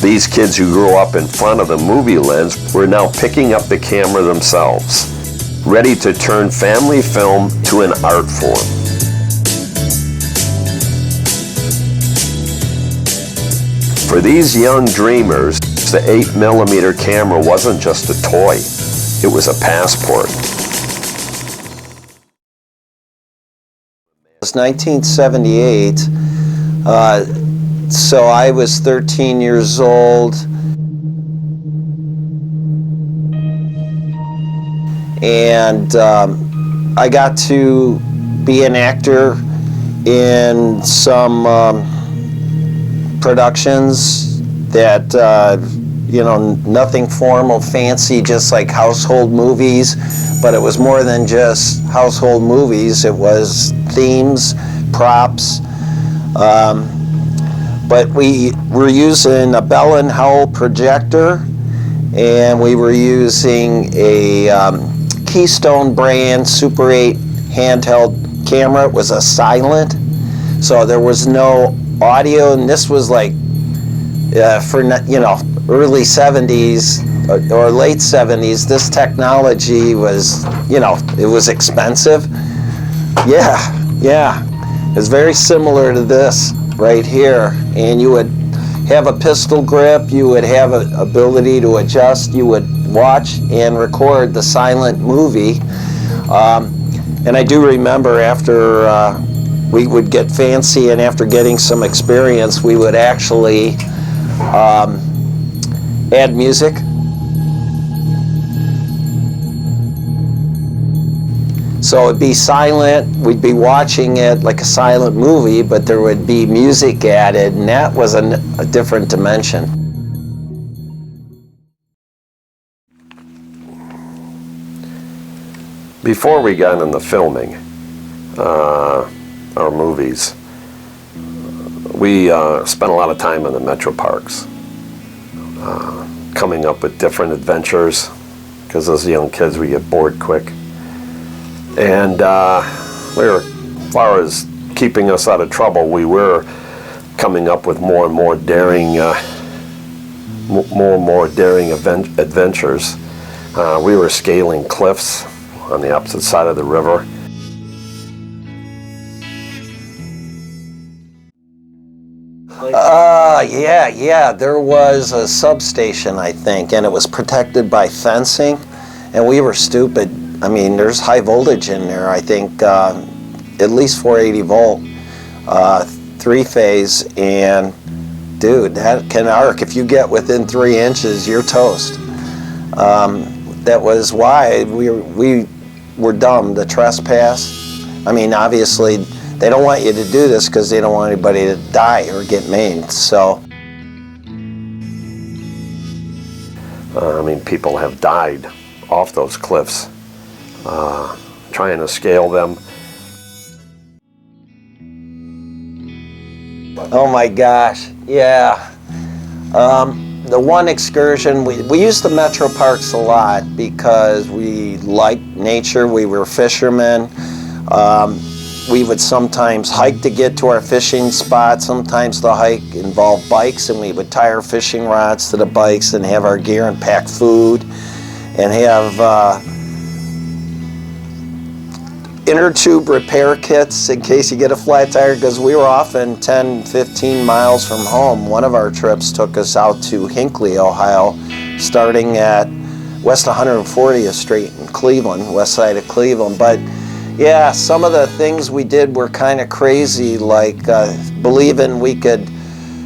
These kids who grew up in front of the movie lens were now picking up the camera themselves, ready to turn family film to an art form. For these young dreamers, the 8mm camera wasn't just a toy, it was a passport. It was 1978, so I was 13 years old, and I got to be an actor in some productions that, nothing formal, fancy, just like household movies, but it was more than just household movies. It was themes, props, but we were using a Bell & Howell projector, and we were using a Keystone brand Super 8 handheld camera. It was a silent, so there was no audio, and this was like for early 70s or late 70s. This technology was, it was expensive. Yeah, it's very similar to this right here, and you would have a pistol grip, you would have an ability to adjust, you would watch and record the silent movie. And I do remember after we would get fancy, and after getting some experience, we would actually add music. So it'd be silent, we'd be watching it like a silent movie, but there would be music added, and that was a different dimension. Before we got into filming our movies, we spent a lot of time in the metro parks, coming up with different adventures, because as young kids we get bored quick. And as far as keeping us out of trouble, we were coming up with more and more daring adventures. We were scaling cliffs on the opposite side of the river. Yeah, there was a substation, I think, and it was protected by fencing, and we were stupid. I mean, there's high voltage in there, I think, at least 480 volt, three-phase, and dude, that can arc. If you get within 3 inches, you're toast. That was why we were dumb to trespass. I mean, obviously, they don't want you to do this because they don't want anybody to die or get maimed, so. People have died off those cliffs, trying to scale them. Oh my gosh, yeah. The one excursion, we used the metro parks a lot because we liked nature. We were fishermen. We would sometimes hike to get to our fishing spot. Sometimes the hike involved bikes, and we would tie our fishing rods to the bikes and have our gear and pack food and have inner tube repair kits in case you get a flat tire, because we were often 10, 15 miles from home. One of our trips took us out to Hinckley, Ohio, starting at West 140th Street in Cleveland, west side of Cleveland. But yeah, some of the things we did were kind of crazy, like believing we could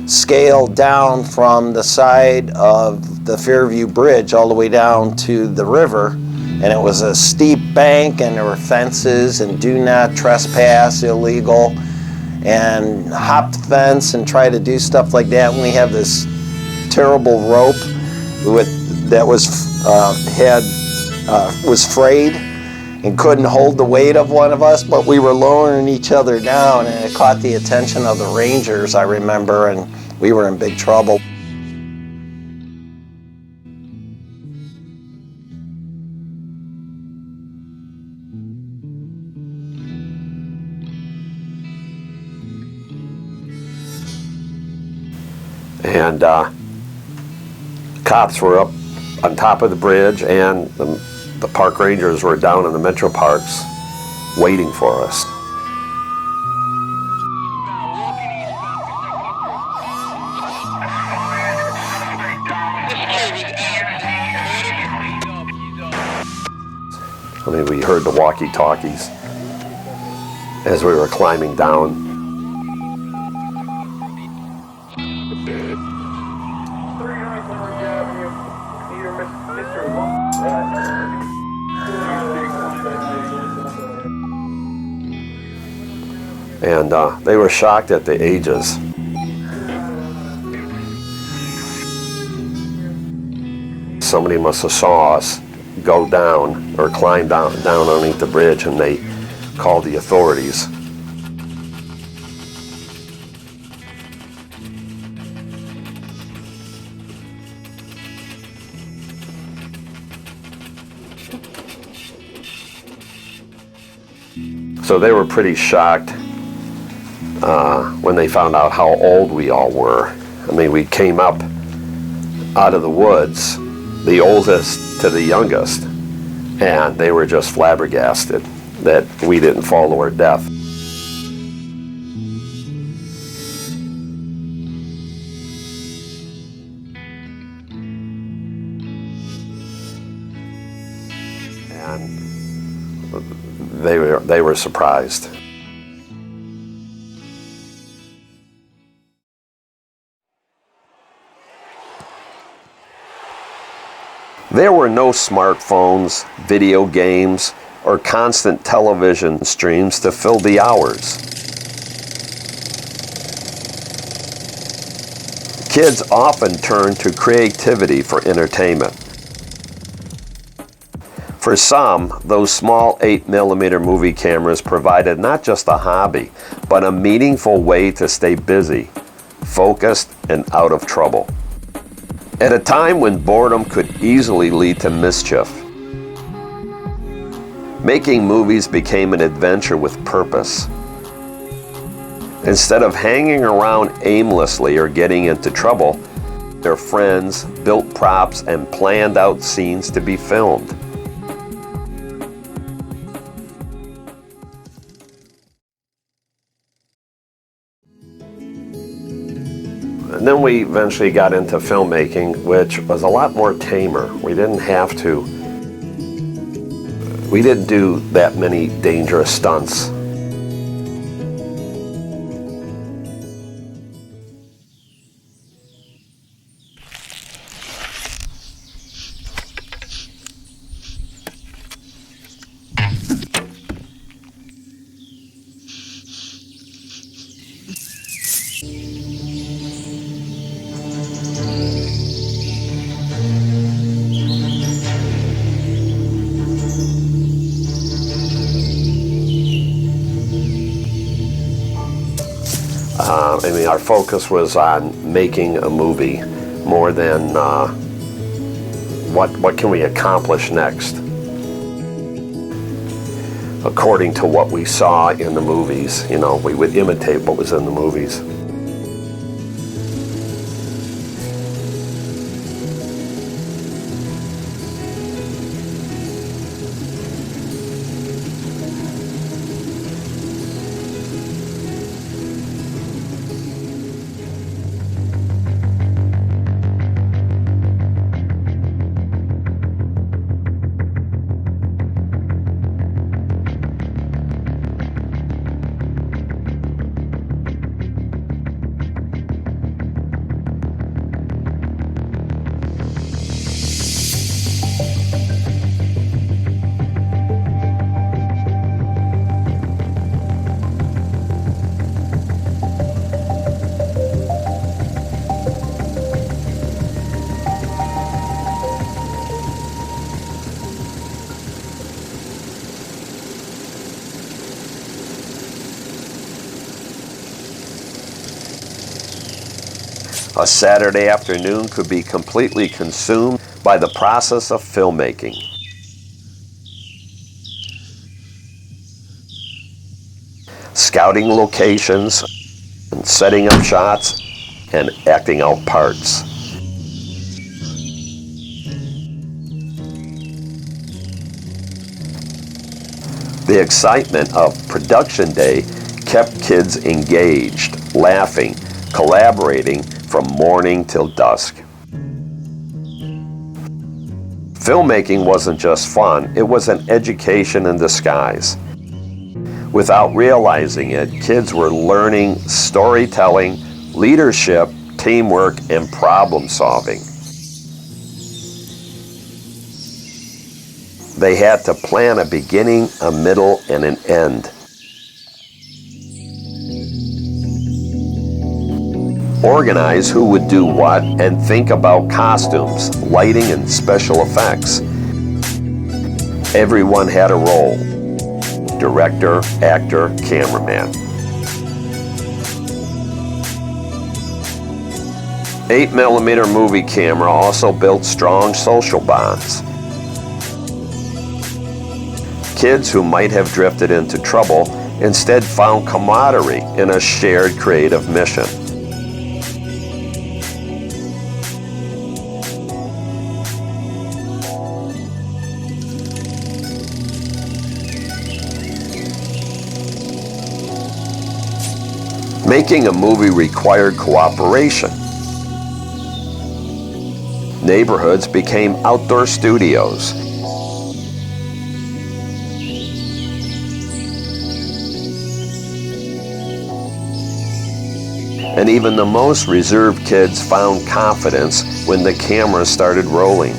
scale down from the side of the Fairview Bridge all the way down to the river, and it was a steep bank, and there were fences and do not trespass, illegal, and hop the fence and try to do stuff like that. And we have this terrible rope that was frayed and couldn't hold the weight of one of us, but we were lowering each other down, and it caught the attention of the rangers, I remember, and we were in big trouble. And cops were up on top of the bridge, and the park rangers were down in the metro parks waiting for us. I mean, we heard the walkie-talkies as we were climbing down. And they were shocked at the ages. Somebody must have saw us go down or climb down underneath the bridge, and they called the authorities. So they were pretty shocked when they found out how old we all were. I mean, we came up out of the woods, the oldest to the youngest, and they were just flabbergasted that we didn't fall to our death. And they were surprised. There were no smartphones, video games, or constant television streams to fill the hours. Kids often turn to creativity for entertainment. For some, those small 8mm movie cameras provided not just a hobby, but a meaningful way to stay busy, focused, and out of trouble. At a time when boredom could easily lead to mischief, making movies became an adventure with purpose. Instead of hanging around aimlessly or getting into trouble, their friends built props and planned out scenes to be filmed. And then we eventually got into filmmaking, which was a lot more tamer. We didn't do that many dangerous stunts. I mean, our focus was on making a movie more than what can we accomplish next, according to what we saw in the movies. You know, we would imitate what was in the movies. A Saturday afternoon could be completely consumed by the process of filmmaking. Scouting locations, and setting up shots, and acting out parts. The excitement of production day kept kids engaged, laughing, collaborating from morning till dusk. Filmmaking wasn't just fun, it was an education in disguise. Without realizing it, kids were learning storytelling, leadership, teamwork, and problem solving. They had to plan a beginning, a middle, and an end. Organize who would do what and think about costumes, lighting, and special effects. Everyone had a role: director, actor, cameraman. 8mm movie camera also built strong social bonds. Kids who might have drifted into trouble instead found camaraderie in a shared creative mission. Making a movie required cooperation. Neighborhoods became outdoor studios. And even the most reserved kids found confidence when the camera started rolling.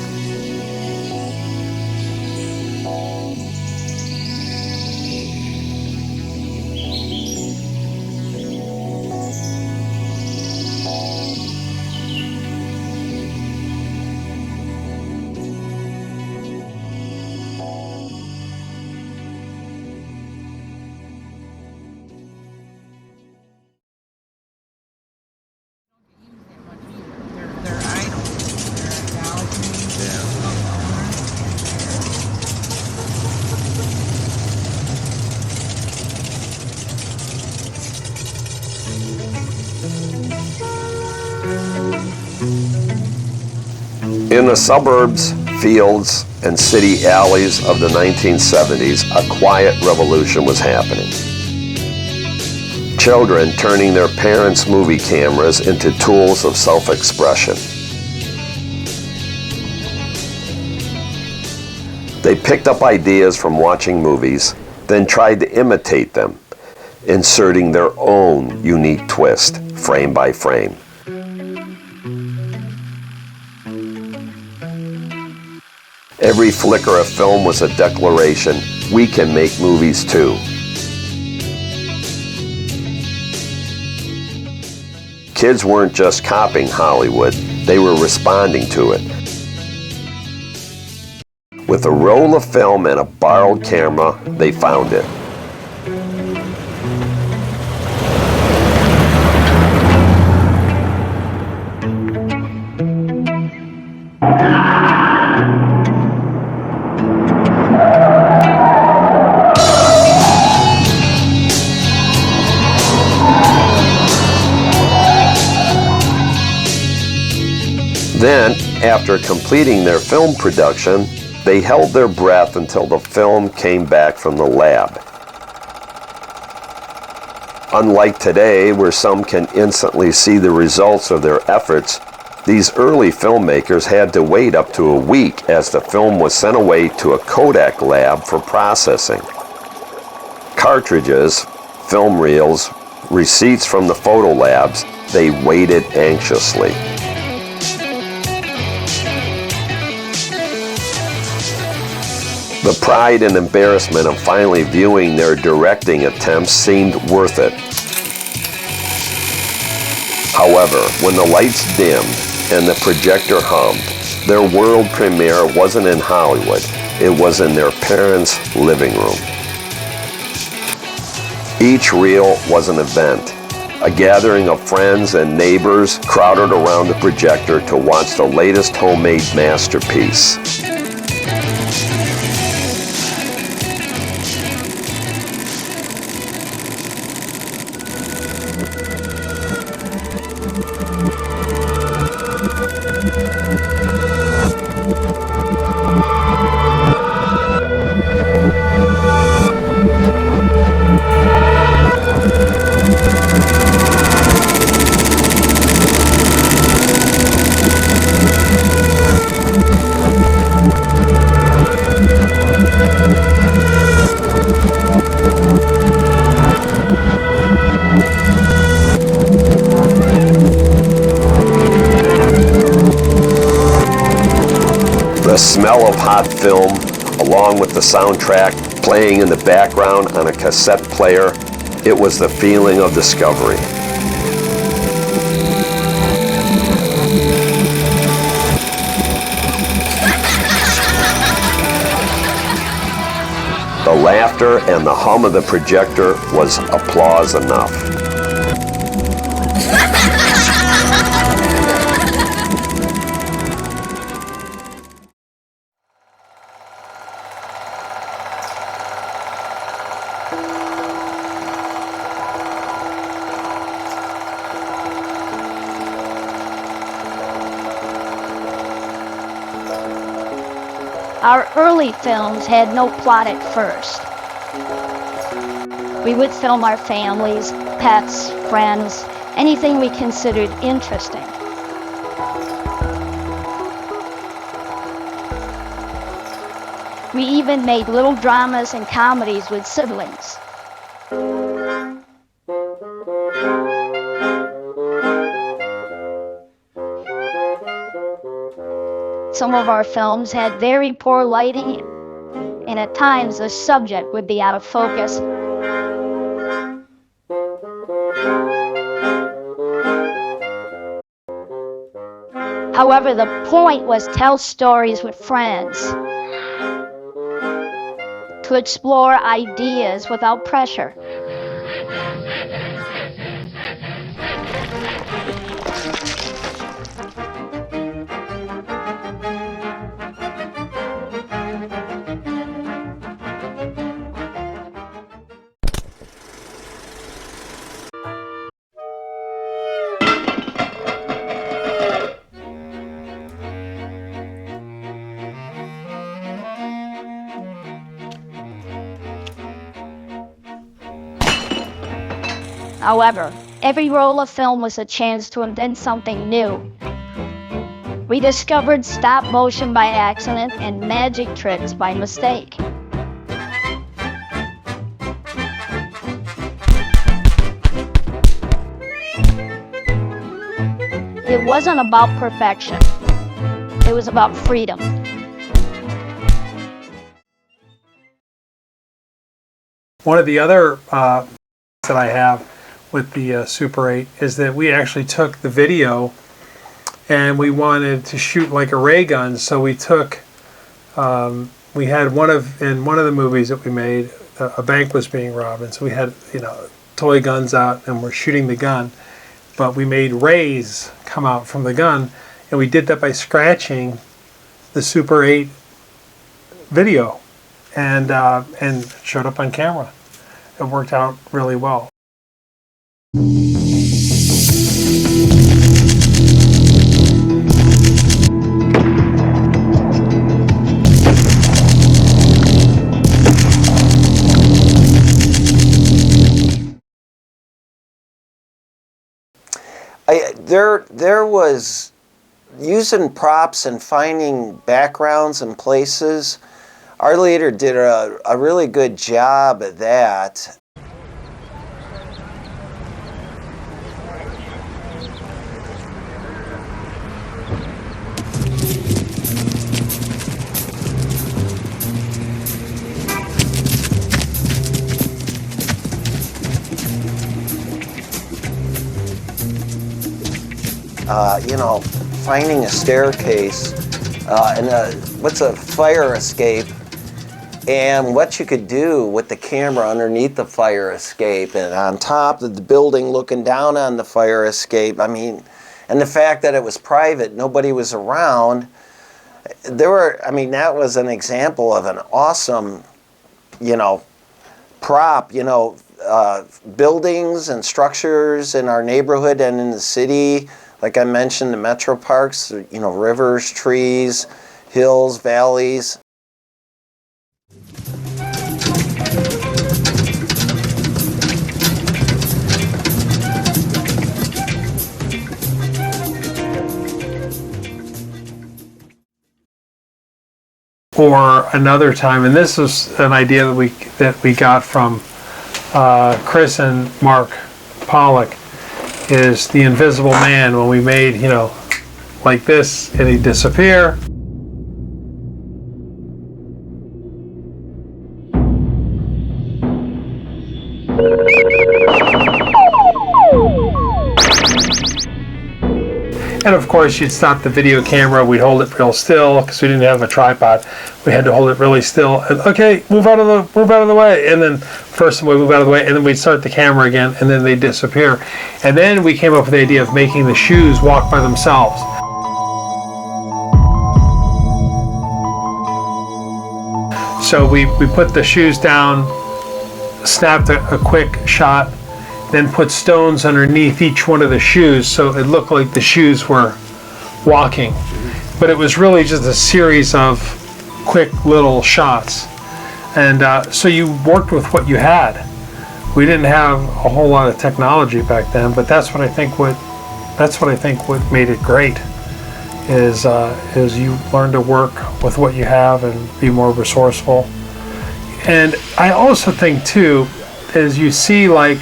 In the suburbs, fields, and city alleys of the 1970s, a quiet revolution was happening. Children turning their parents' movie cameras into tools of self-expression. They picked up ideas from watching movies, then tried to imitate them, inserting their own unique twist, frame by frame. Every flicker of film was a declaration: we can make movies too. Kids weren't just copying Hollywood, they were responding to it. With a roll of film and a borrowed camera, they found it. Then, after completing their film production, they held their breath until the film came back from the lab. Unlike today, where some can instantly see the results of their efforts, these early filmmakers had to wait up to a week as the film was sent away to a Kodak lab for processing. Cartridges, film reels, receipts from the photo labs, they waited anxiously. The pride and embarrassment of finally viewing their directing attempts seemed worth it. However, when the lights dimmed and the projector hummed, their world premiere wasn't in Hollywood, it was in their parents' living room. Each reel was an event, a gathering of friends and neighbors crowded around the projector to watch the latest homemade masterpiece. smell of hot film, along with the soundtrack playing in the background on a cassette player, it was the feeling of discovery. The laughter and the hum of the projector was applause enough. Our early films had no plot at first. We would film our families, pets, friends, anything we considered interesting. We even made little dramas and comedies with siblings. Some of our films had very poor lighting, and at times the subject would be out of focus. However, the point was tell stories with friends, to explore ideas without pressure. However, every roll of film was a chance to invent something new. We discovered stop motion by accident and magic tricks by mistake. It wasn't about perfection. It was about freedom. One of the other that I have with the Super 8 is that we actually took the video and we wanted to shoot like a ray gun, so we took we had in one of the movies that we made, a bank was being robbed, and so we had toy guns out and we're shooting the gun, but we made rays come out from the gun, and we did that by scratching the Super 8 video and showed up on camera. It worked out really well. There was using props and finding backgrounds and places. Our leader did a really good job at that. Finding a staircase and what's a fire escape, and what you could do with the camera underneath the fire escape and on top of the building looking down on the fire escape. I mean, and the fact that it was private, nobody was around. That was an example of an awesome, prop, buildings and structures in our neighborhood and in the city. Like I mentioned, the metro parks, rivers, trees, hills, valleys. Or another time, and this was an idea that we got from Chris and Mark Pollock, is the Invisible Man. When we made, like this, and he'd disappear. And of course, you'd stop the video camera, we'd hold it real still because we didn't have a tripod. We had to hold it really still. And okay, move out of the way. And then first we move out of the way, and then we'd start the camera again, and then they'd disappear. And then we came up with the idea of making the shoes walk by themselves. So we put the shoes down, snapped a quick shot, then put stones underneath each one of the shoes so it looked like the shoes were walking. But it was really just a series of quick little shots. And so you worked with what you had. We didn't have a whole lot of technology back then, but that's what I think what made it great is you learn to work with what you have and be more resourceful. And I also think too, as you see, like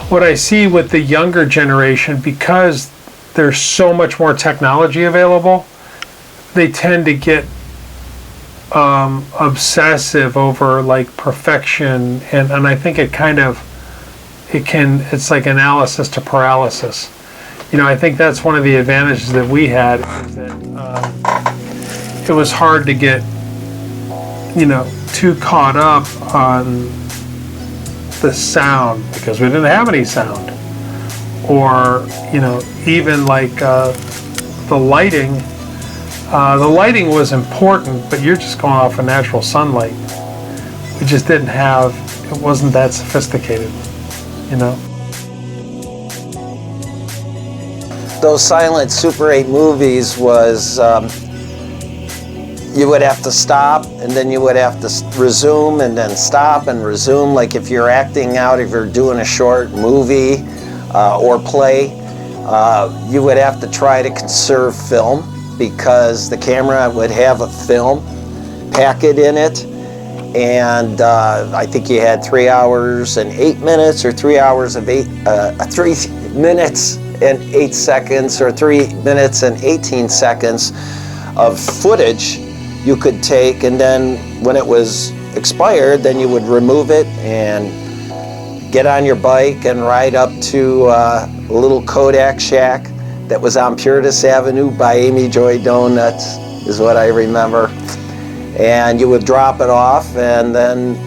what I see with the younger generation, because there's so much more technology available, they tend to get obsessive over like perfection, and I think it's like analysis to paralysis. You know, I think that's one of the advantages that we had, is that it was hard to get, you know, too caught up on the sound because we didn't have any sound, or you know, even like the lighting. The lighting was important, but you're just going off of natural sunlight. We just didn't have. It wasn't that sophisticated, you know. Those silent Super 8 movies was, you would have to stop and then you would have to resume and then stop and resume. Like if you're acting out, if you're doing a short movie or play, you would have to try to conserve film because the camera would have a film packet in it. And I think you had 3 hours and 8 minutes, or 3 hours of 3 minutes and 8 seconds, or 3 minutes and 18 seconds of footage you could take, and then when it was expired, then you would remove it and get on your bike and ride up to a little Kodak shack that was on Puritas Avenue by Amy Joy Donuts, is what I remember. And you would drop it off, and then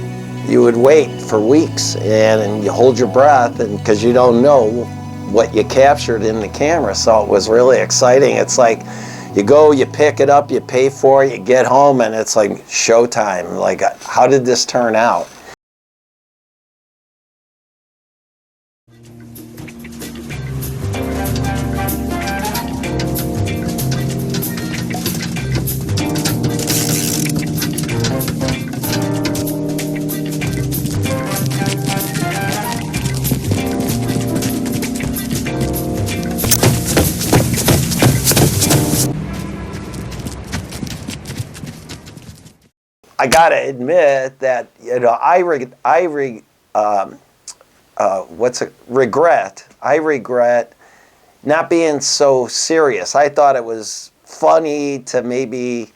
you would wait for weeks, and you hold your breath, and because you don't know what you captured in the camera. So it was really exciting. It's like you go, you pick it up, you pay for it, you get home, and it's like showtime. Like, how did this turn out? I gotta admit that, you know, I regret not being so serious. I thought it was funny to maybe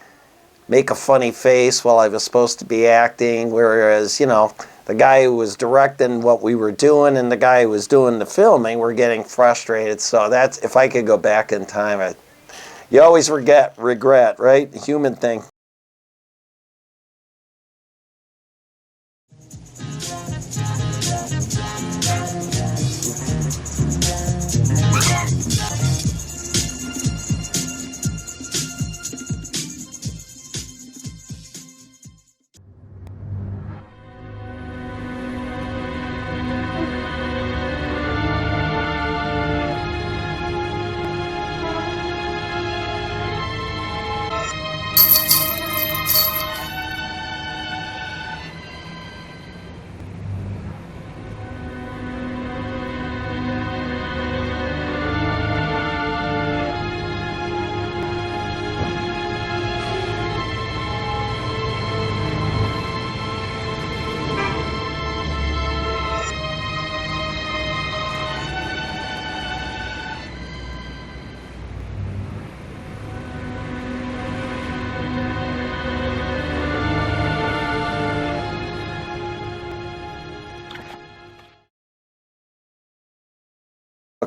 make a funny face while I was supposed to be acting, whereas, you know, the guy who was directing what we were doing and the guy who was doing the filming were getting frustrated. So that's, if I could go back in time, you always regret, right? The human thing.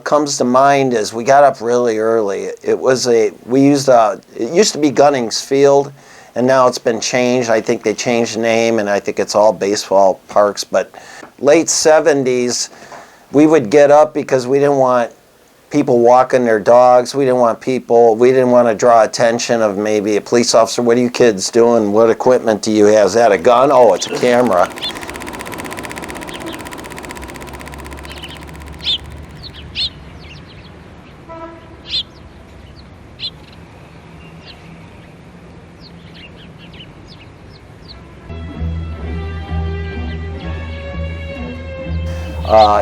what comes to mind is we got up really early. It used to be Gunnings Field, and now it's been changed. I think they changed the name, and I think it's all baseball parks. But late 70s, we would get up because we didn't want people walking their dogs. We didn't want to draw attention of maybe a police officer. What are you kids doing? What equipment do you have? Is that a gun? Oh, it's a camera.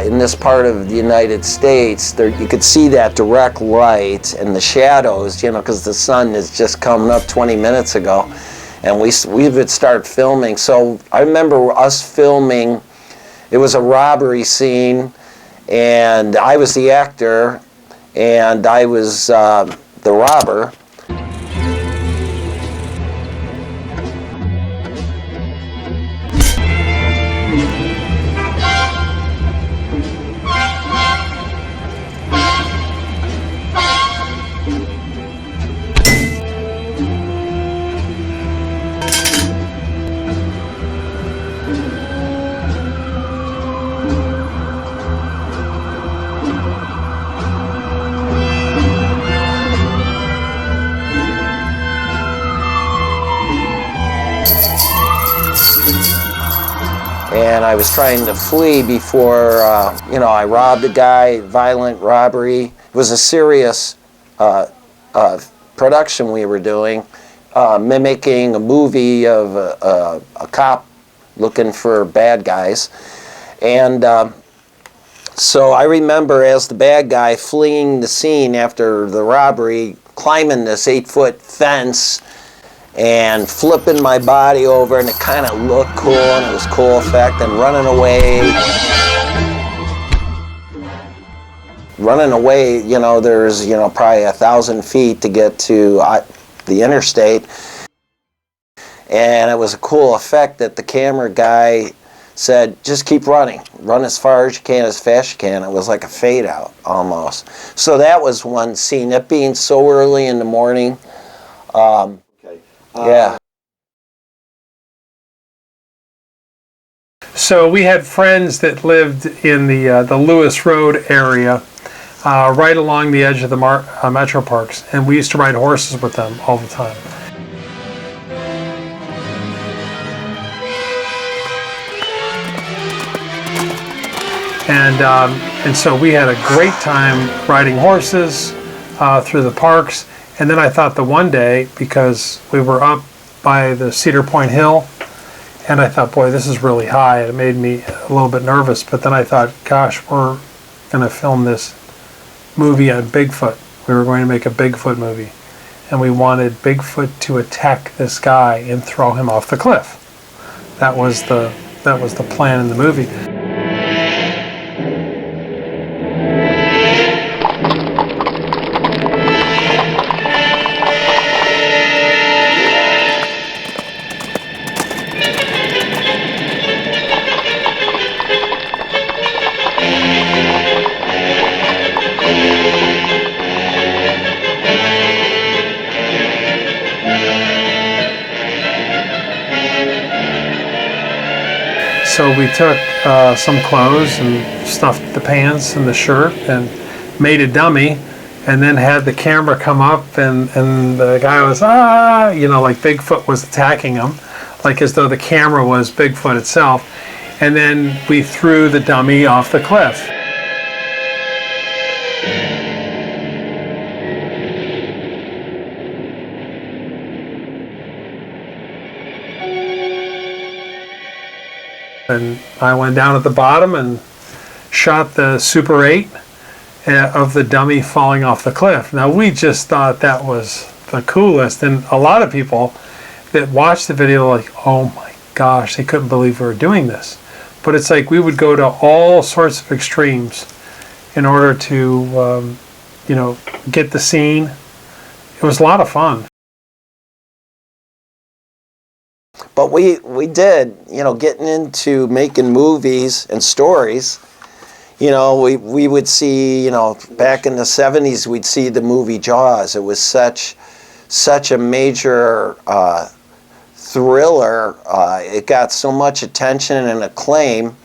In this part of the United States, you could see that direct light and the shadows, you know, because the sun is just coming up 20 minutes ago. And we would start filming. So I remember us filming, it was a robbery scene, and I was the actor, and I was the robber. And I was trying to flee before, I robbed a guy, violent robbery. It was a serious production we were doing, mimicking a movie of a cop looking for bad guys. And so I remember as the bad guy fleeing the scene after the robbery, climbing this 8-foot fence and flipping my body over, and it kind of looked cool, and it was cool effect, and running away, there's, probably 1,000 feet to get to the interstate, and it was a cool effect that the camera guy said, just keep running, run as far as you can, as fast as you can. It was like a fade out almost. So that was one scene, it being so early in the morning. Yeah. So we had friends that lived in the Lewis Road area, right along the edge of the metro parks, and we used to ride horses with them all the time. And so we had a great time riding horses through the parks. And then I thought the one day, because we were up by the Cedar Point Hill, and I thought, boy, this is really high. It made me a little bit nervous. But then I thought, gosh, we're going to film this movie on Bigfoot. We were going to make a Bigfoot movie. And we wanted Bigfoot to attack this guy and throw him off the cliff. That was the plan in the movie. So we took some clothes and stuffed the pants and the shirt and made a dummy, and then had the camera come up, and the guy was, like Bigfoot was attacking him, like as though the camera was Bigfoot itself. And then we threw the dummy off the cliff. And I went down at the bottom and shot the Super 8 of the dummy falling off the cliff. Now, we just thought that was the coolest, and a lot of people that watched the video were like, oh my gosh, they couldn't believe we were doing this. But it's like we would go to all sorts of extremes in order to, get the scene. It was a lot of fun. But we did, getting into making movies and stories, we would see, back in the 70s, we'd see the movie Jaws. It was such a major thriller. It got so much attention and acclaim.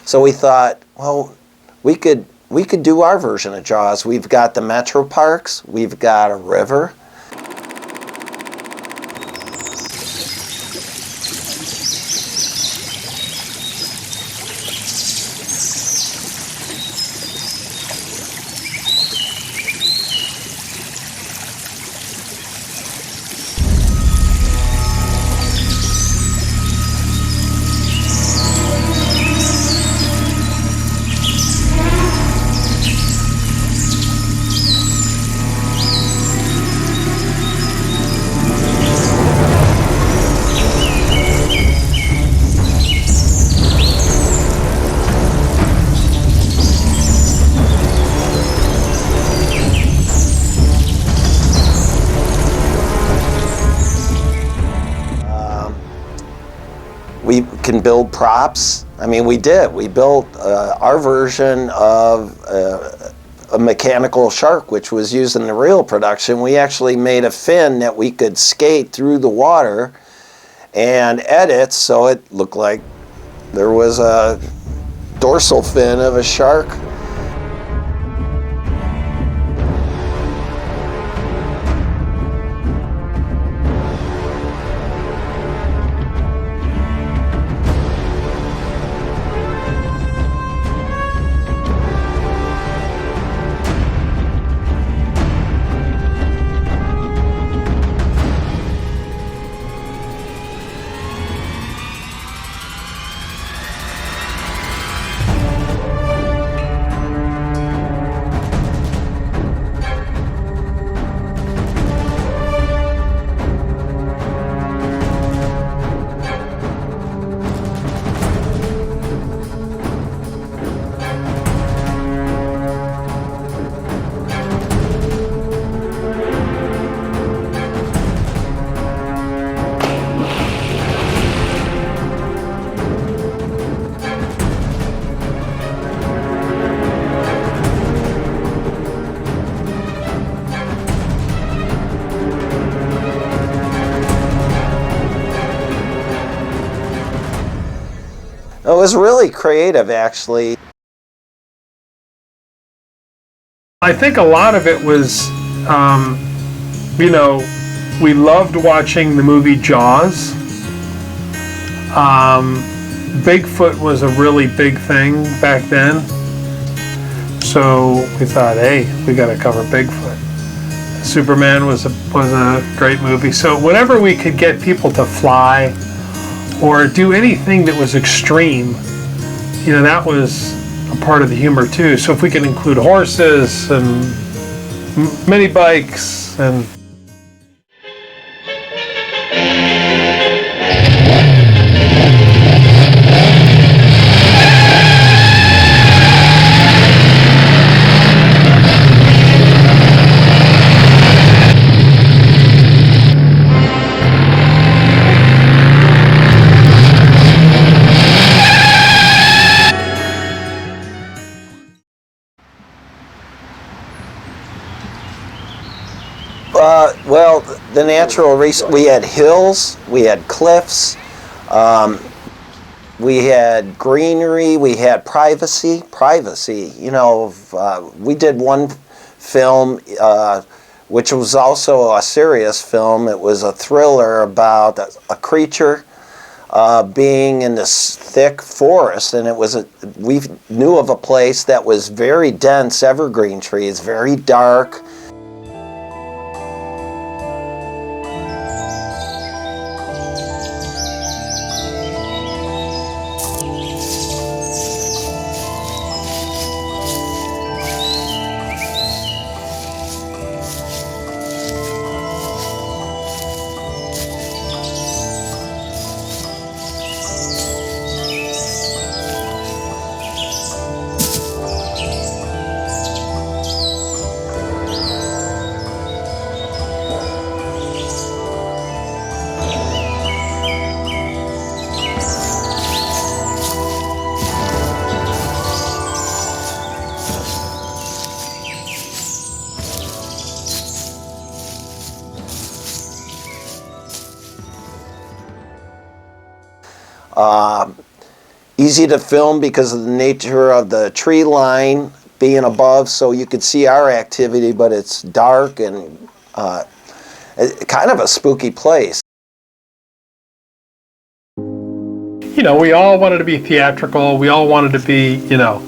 So we thought, well, we could do our version of Jaws. We've got the metro parks, we've got a river. We can build props. I mean, we did. We built our version of a mechanical shark, which was used in the real production. We actually made a fin that we could skate through the water and edit so it looked like there was a dorsal fin of a shark. It was really creative, actually. I think a lot of it was, we loved watching the movie Jaws. Bigfoot was a really big thing back then. So we thought, hey, we got to cover Bigfoot. Superman was a great movie. So whenever we could get people to fly or do anything that was extreme, that was a part of the humor too. So if we could include horses and mini bikes and well, the natural we had hills, we had cliffs, we had greenery, we had privacy. We did one film, which was also a serious film. It was a thriller about a creature being in this thick forest, and we knew of a place that was very dense evergreen trees, very dark. Easy to film because of the nature of the tree line being above, so you could see our activity, but it's dark and kind of a spooky place. You know, we all wanted to be theatrical. We all wanted to be, you know,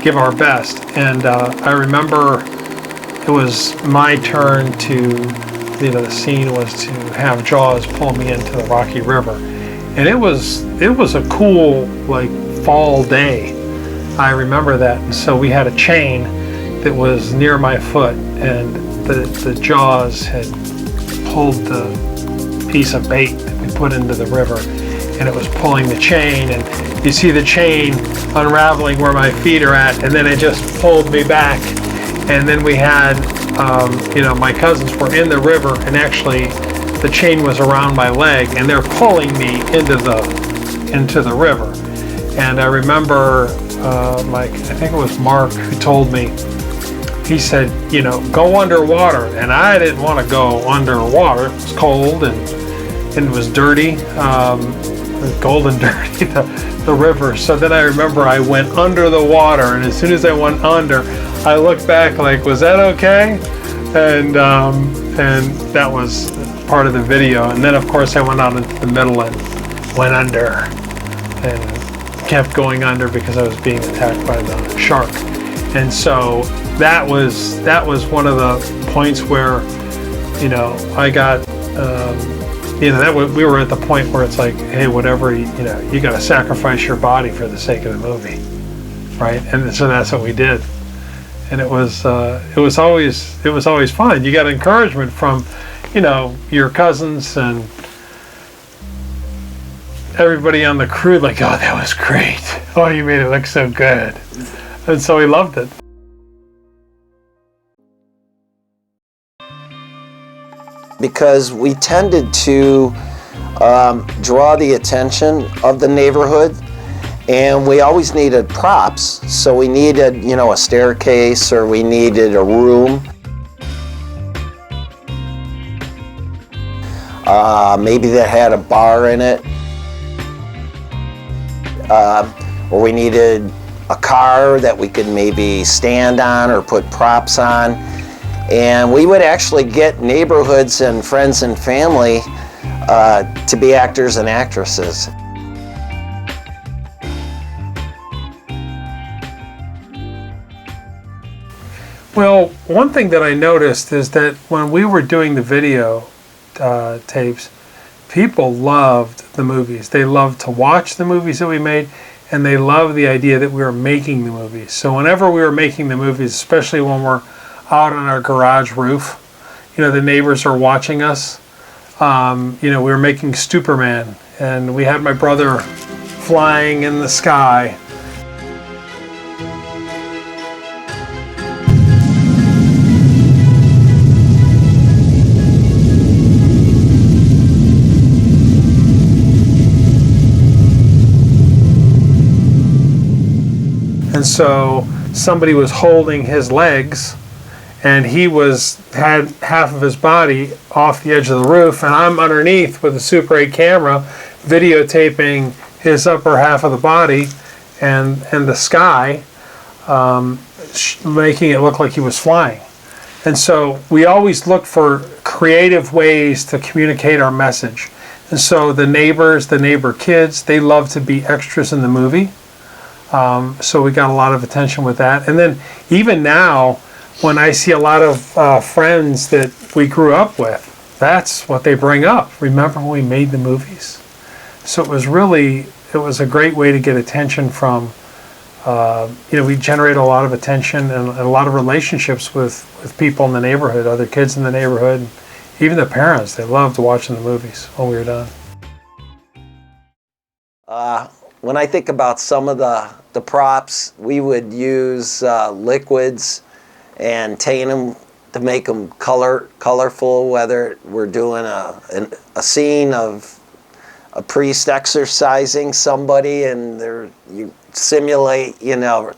give our best. And I remember it was my turn to, you know, the scene was to have Jaws pull me into the Rocky River. And it was a cool, like, fall day. I remember that. And so we had a chain that was near my foot, and the Jaws had pulled the piece of bait that we put into the river, and it was pulling the chain, and you see the chain unraveling where my feet are at, and then it just pulled me back. And then we had, you know, my cousins were in the river, and actually the chain was around my leg, and they're pulling me into the river. And I remember, I think it was Mark who told me, he said, you know, go underwater. And I didn't want to go underwater. It was cold and it was dirty, golden dirty, the river. So then I remember I went under the water, and as soon as I went under, I looked back like, was that okay? And that was part of the video. And then of course I went out into the middle and went under and kept going under because I was being attacked by the shark. And so that was one of the points where, you know, I got, you know, we were at the point where it's like, hey, whatever, you know, you got to sacrifice your body for the sake of the movie, right? And so that's what we did. And it was always fun. You got encouragement from, you know, your cousins and everybody on the crew, like, oh, that was great. Oh, you made it look so good. And so we loved it. Because we tended to draw the attention of the neighborhood, and we always needed props. So we needed, you know, a staircase, or we needed a room. Maybe that had a bar in it. Or we needed a car that we could maybe stand on or put props on. And we would actually get neighborhoods and friends and family to be actors and actresses. Well, one thing that I noticed is that when we were doing the video tapes, people loved the movies. They loved to watch the movies that we made, and they loved the idea that we were making the movies. So whenever we were making the movies, especially when we're out on our garage roof, you know, the neighbors are watching us. You know, we were making Superman, and we had my brother flying in the sky. And so somebody was holding his legs, and he had half of his body off the edge of the roof, and I'm underneath with a Super 8 camera videotaping his upper half of the body and the sky, making it look like he was flying. And so we always look for creative ways to communicate our message. And so the neighbor kids, they love to be extras in the movie. So we got a lot of attention with that. And then even now, when I see a lot of friends that we grew up with, that's what they bring up. Remember when we made the movies? So it was a great way to get attention from, you know, we generate a lot of attention and a lot of relationships with people in the neighborhood, other kids in the neighborhood, even the parents. They loved watching the movies when we were done. When I think about some of the props, we would use liquids and taint them to make them colorful, whether we're doing a scene of a priest exorcising somebody, and you simulate, you know,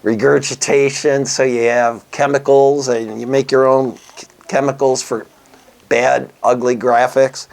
regurgitation, so you have chemicals, and you make your own chemicals for bad, ugly graphics.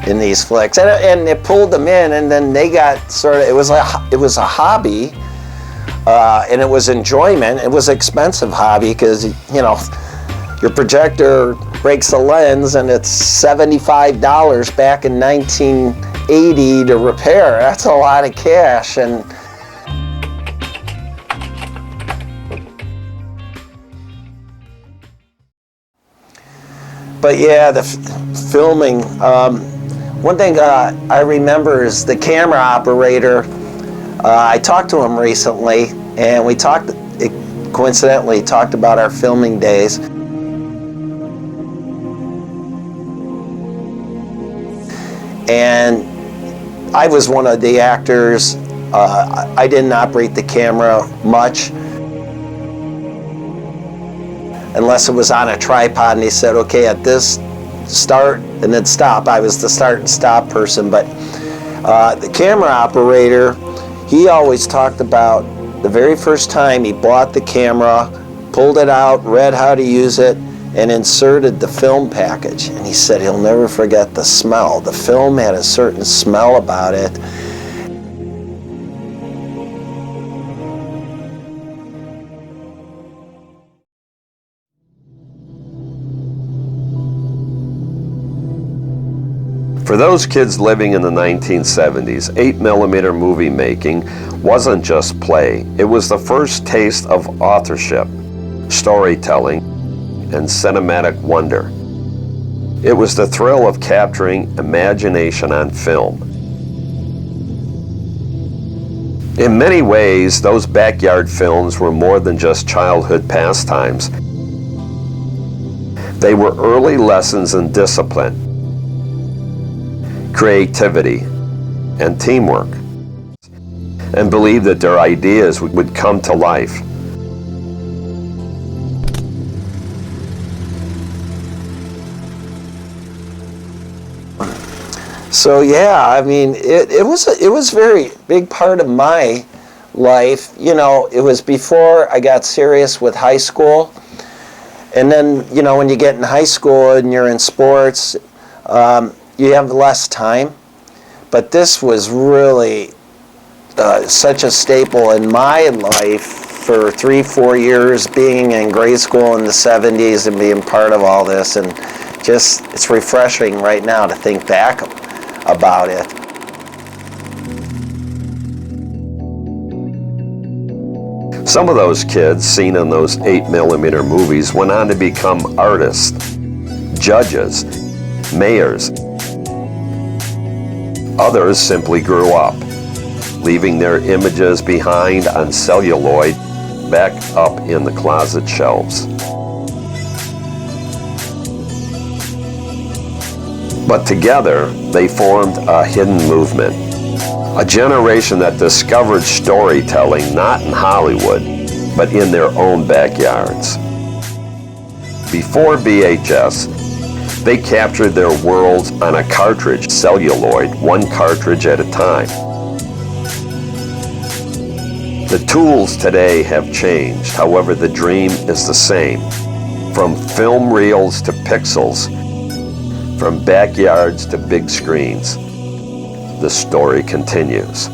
in these flicks, and it pulled them in, and then they got sort of, it was a hobby, and it was enjoyment. It was an expensive hobby because, you know, your projector breaks the lens and it's $75 back in 1980 to repair. That's a lot of cash. And but yeah, the filming. One thing I remember is the camera operator. I talked to him recently, and we coincidentally talked about our filming days. And I was one of the actors. I didn't operate the camera much, unless it was on a tripod and he said, okay, at this, start and then stop. I was the start and stop person. But the camera operator, he always talked about the very first time he bought the camera, pulled it out, read how to use it, and inserted the film package. And he said he'll never forget the smell. The film had a certain smell about it. For those kids living in the 1970s, 8mm movie making wasn't just play. It was the first taste of authorship, storytelling, and cinematic wonder. It was the thrill of capturing imagination on film. In many ways, those backyard films were more than just childhood pastimes. They were early lessons in discipline, creativity, and teamwork, and believed that their ideas would come to life. So yeah, I mean, it was a very big part of my life. You know, it was before I got serious with high school, and then, you know, when you get in high school and you're in sports, you have less time. But this was really such a staple in my life for 3-4 years, being in grade school in the 70s and being part of all this, and just, it's refreshing right now to think back about it. Some of those kids seen in those 8mm movies went on to become artists, judges, mayors. Others simply grew up, leaving their images behind on celluloid back up in the closet shelves. But together, they formed a hidden movement, a generation that discovered storytelling not in Hollywood, but in their own backyards. Before VHS, they captured their worlds on a cartridge, celluloid, one cartridge at a time. The tools today have changed, however the dream is the same. From film reels to pixels, from backyards to big screens, the story continues.